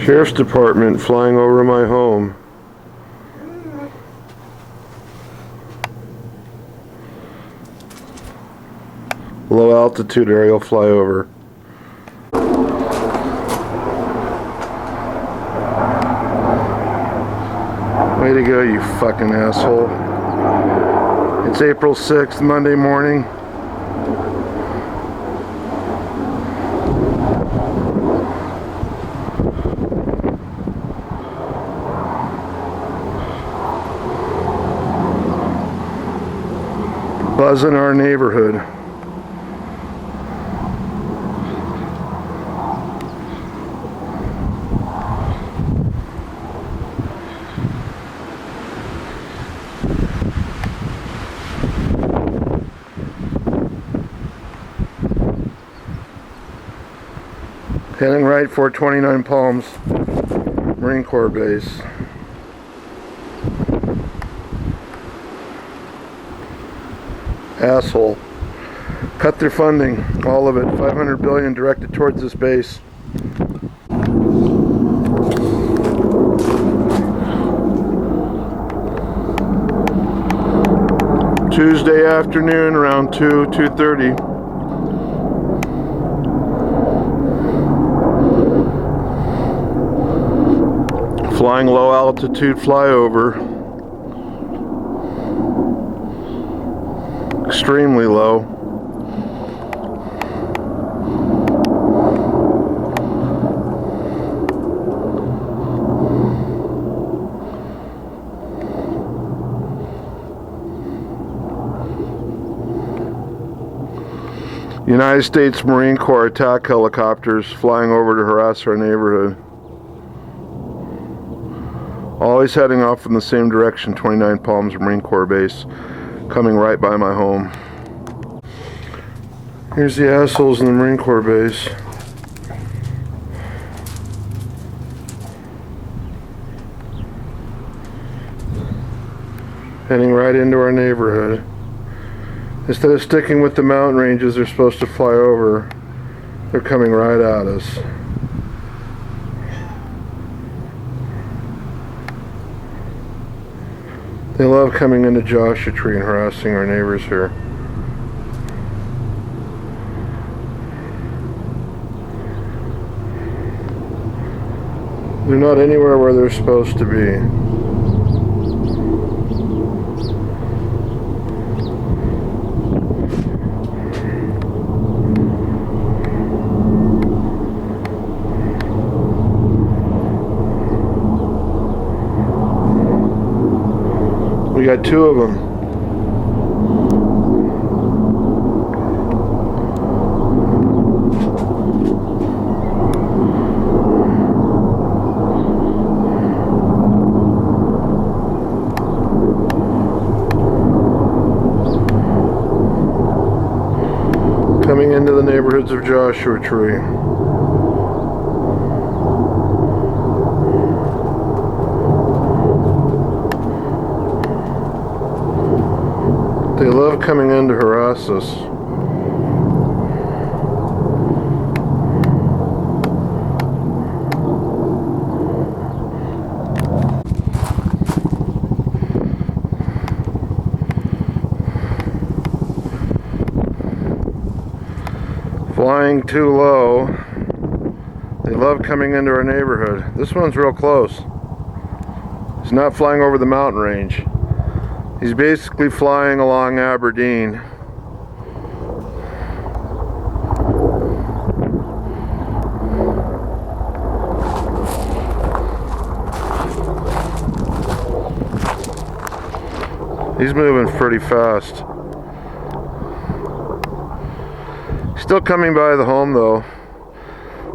Sheriff's Department flying over my home. Low altitude aerial flyover. Way to go, you fucking asshole. It's April 6th, Monday morning. Buzz in our neighborhood. Heading right, 429 Palms, Marine Corps Base. Asshole. Cut their funding, all of it, $500 billion directed towards this base. Tuesday afternoon, around 2:30. Flying low altitude flyover. Extremely low. United States Marine Corps attack helicopters flying over to harass our neighborhood. Always heading off in the same direction, 29 Palms Marine Corps Base, coming right by my home. Here's the assholes in the Marine Corps Base. Heading right into our neighborhood. Instead of sticking with the mountain ranges they're supposed to fly over, they're coming right at us. They love coming into Joshua Tree and harassing our neighbors here. They're not anywhere where they're supposed to be. We got two of them. Coming into the neighborhoods of Joshua Tree. They love coming in to harass us. Flying too low. They love coming into our neighborhood. This one's real close. He's not flying over the mountain range. He's basically flying along Aberdeen. He's moving pretty fast. Still coming by the home though.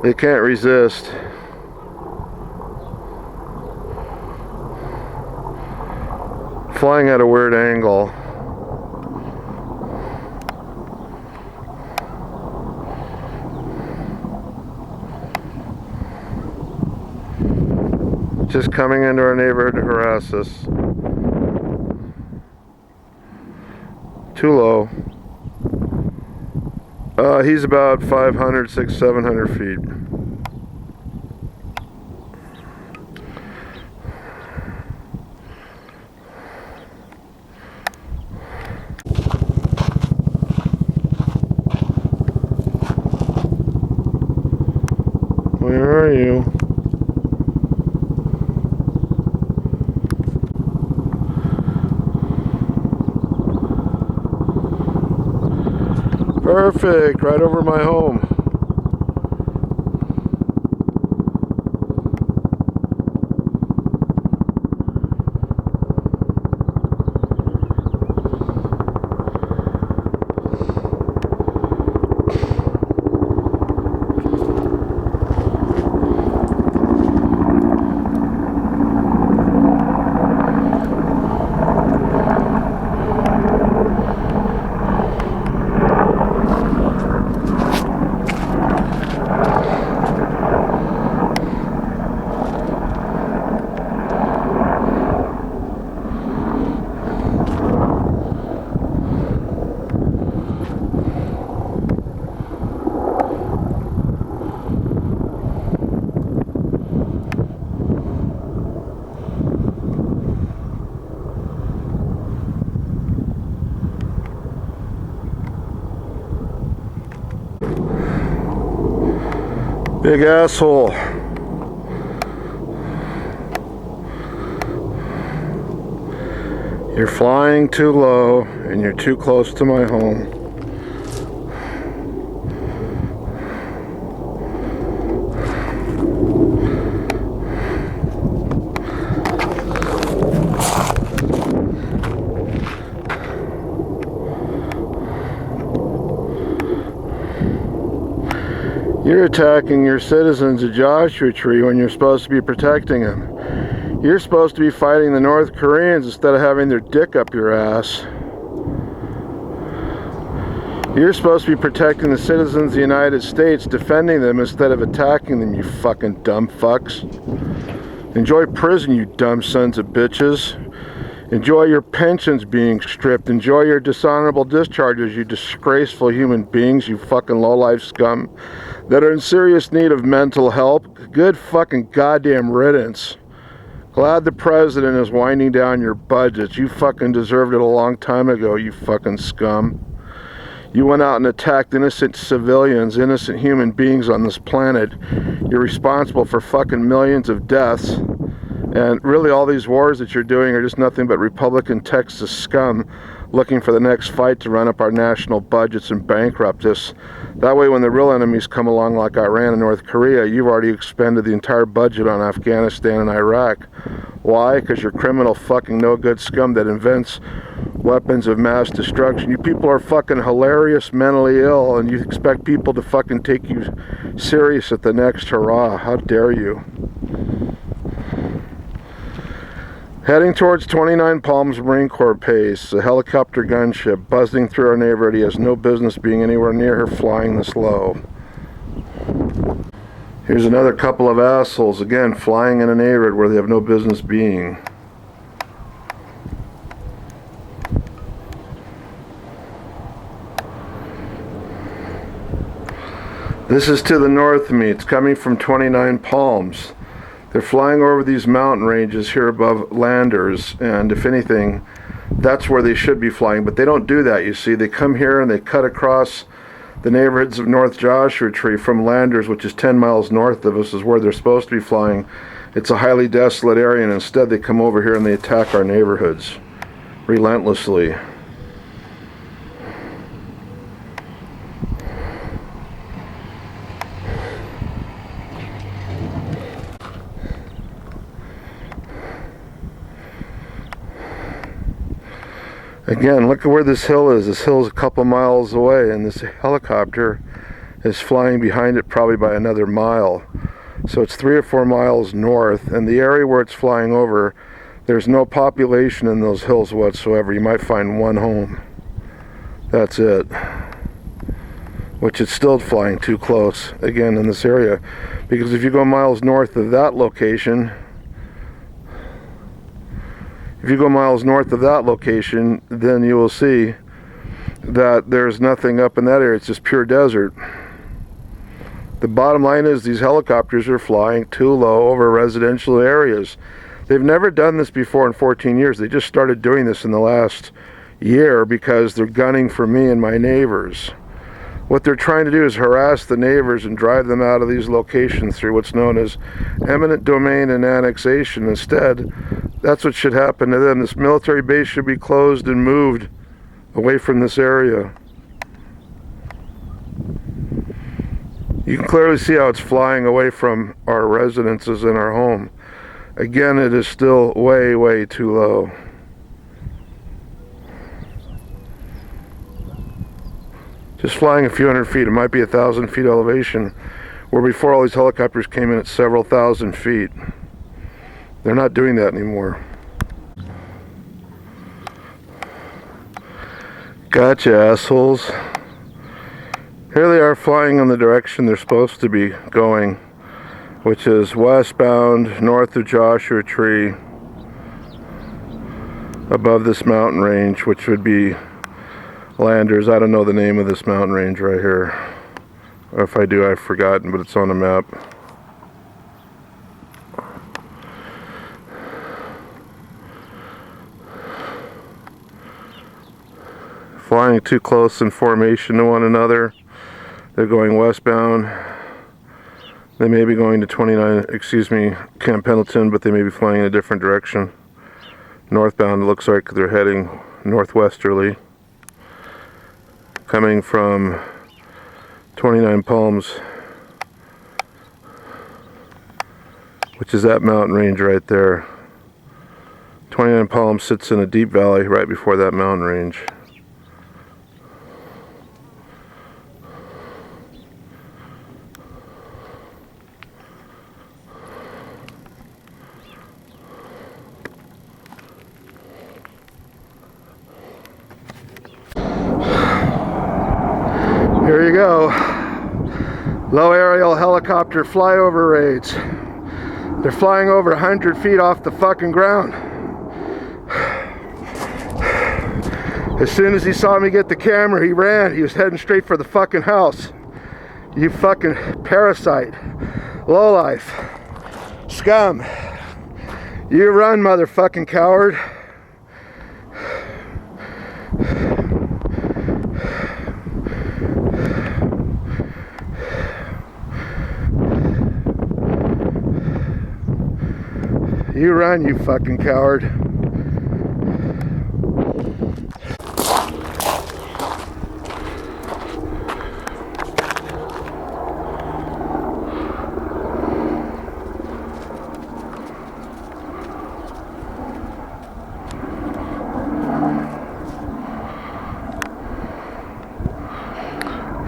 They can't resist. Flying at a weird angle. Just coming into our neighborhood to harass us. Too low. He's about 500, 600, 700 feet. Perfect, right over my home. Big asshole. You're flying too low and you're too close to my home. You're attacking your citizens at Joshua Tree when you're supposed to be protecting them. You're supposed to be fighting the North Koreans instead of having their dick up your ass. You're supposed to be protecting the citizens of the United States, defending them instead of attacking them, you fucking dumb fucks. Enjoy prison, you dumb sons of bitches. Enjoy your pensions being stripped. Enjoy your dishonorable discharges, you disgraceful human beings, you fucking lowlife scum that are in serious need of mental help. Good fucking goddamn riddance. Glad the president is winding down your budgets. You fucking deserved it a long time ago, you fucking scum. You went out and attacked innocent civilians, innocent human beings on this planet. You're responsible for fucking millions of deaths. And really all these wars that you're doing are just nothing but Republican Texas scum looking for the next fight to run up our national budgets and bankrupt us. That way when the real enemies come along like Iran and North Korea, you've already expended the entire budget on Afghanistan and Iraq. Why? Because you're criminal fucking no good scum that invents weapons of mass destruction. You people are fucking hilarious, mentally ill, and you expect people to fucking take you serious at the next hurrah. How dare you? Heading towards 29 Palms Marine Corps base, a helicopter gunship buzzing through our neighborhood. He has no business being anywhere near her flying this low. Here's another couple of assholes, again, flying in a neighborhood where they have no business being. This is to the north of me. It's coming from 29 Palms. They're flying over these mountain ranges here above Landers, and if anything, that's where they should be flying, but they don't do that, you see. They come here and they cut across the neighborhoods of North Joshua Tree from Landers, which is 10 miles north of us, is where they're supposed to be flying. It's a highly desolate area, and instead they come over here and they attack our neighborhoods relentlessly. Again, look at where this hill is. This hill is a couple miles away, and this helicopter is flying behind it probably by another mile. So it's 3 or 4 miles north, and the area where it's flying over, there's no population in those hills whatsoever. You might find one home. That's it. Which it's still flying too close, again, in this area. Because if you go miles north of that location, then you will see that there's nothing up in that area. It's just pure desert. The bottom line is these helicopters are flying too low over residential areas. They've never done this before in 14 years. They just started doing this in the last year because they're gunning for me and my neighbors. What they're trying to do is harass the neighbors and drive them out of these locations through what's known as eminent domain and annexation. Instead, that's what should happen to them. This military base should be closed and moved away from this area. You can clearly see how it's flying away from our residences in our home. Again, it is still way, way too low. Just flying a few hundred feet. It might be 1,000 feet elevation, where before all these helicopters came in at several thousand feet. They're not doing that anymore. Gotcha, assholes. Here they are flying in the direction they're supposed to be going, which is westbound, north of Joshua Tree, above this mountain range, which would be Landers. I don't know the name of this mountain range right here. Or if I do, I've forgotten, but it's on the map. Flying too close in formation to one another. They're going westbound. They may be going to Camp Pendleton, but they may be flying in a different direction. Northbound, it looks like they're heading northwesterly. Coming from 29 Palms, which is that mountain range right there. 29 Palms sits in a deep valley right before that mountain range. Here you go. Low aerial helicopter flyover raids. They're flying over 100 feet off the fucking ground. As soon as he saw me get the camera, he ran. He was heading straight for the fucking house. You fucking parasite. Lowlife. Scum. You run, motherfucking coward. You run, you fucking coward.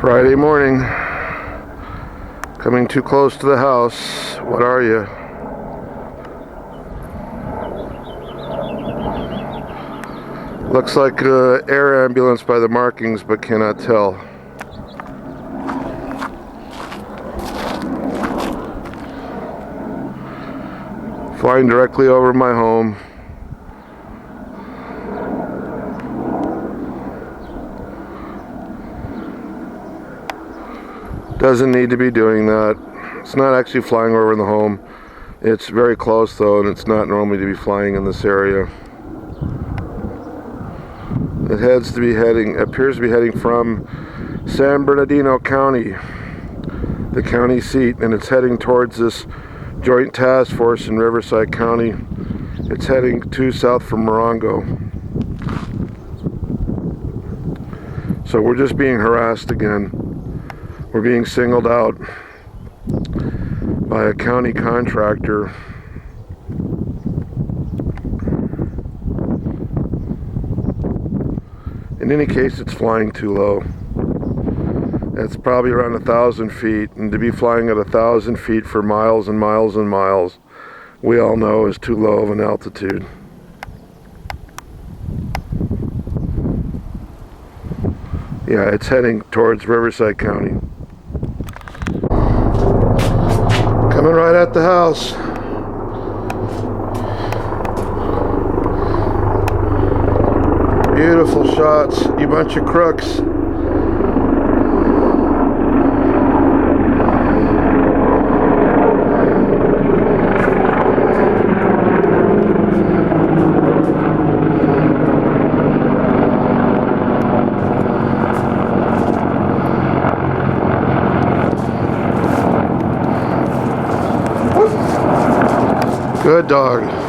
Friday morning. Coming too close to the house. What are you? Looks like an air ambulance by the markings, but cannot tell. Flying directly over my home. Doesn't need to be doing that. It's not actually flying over the home. It's very close though, and it's not normally to be flying in this area. It appears to be heading from San Bernardino County, the county seat, and it's heading towards this joint task force in Riverside County. It's heading due south from Morongo. So we're just being harassed again. We're being singled out by a county contractor. In any case, it's flying too low. It's probably around 1,000 feet, and to be flying at 1,000 feet for miles and miles and miles, we all know is too low of an altitude. Yeah, it's heading towards Riverside County. Coming right at the house. Beautiful shots, you bunch of crooks. Good dog.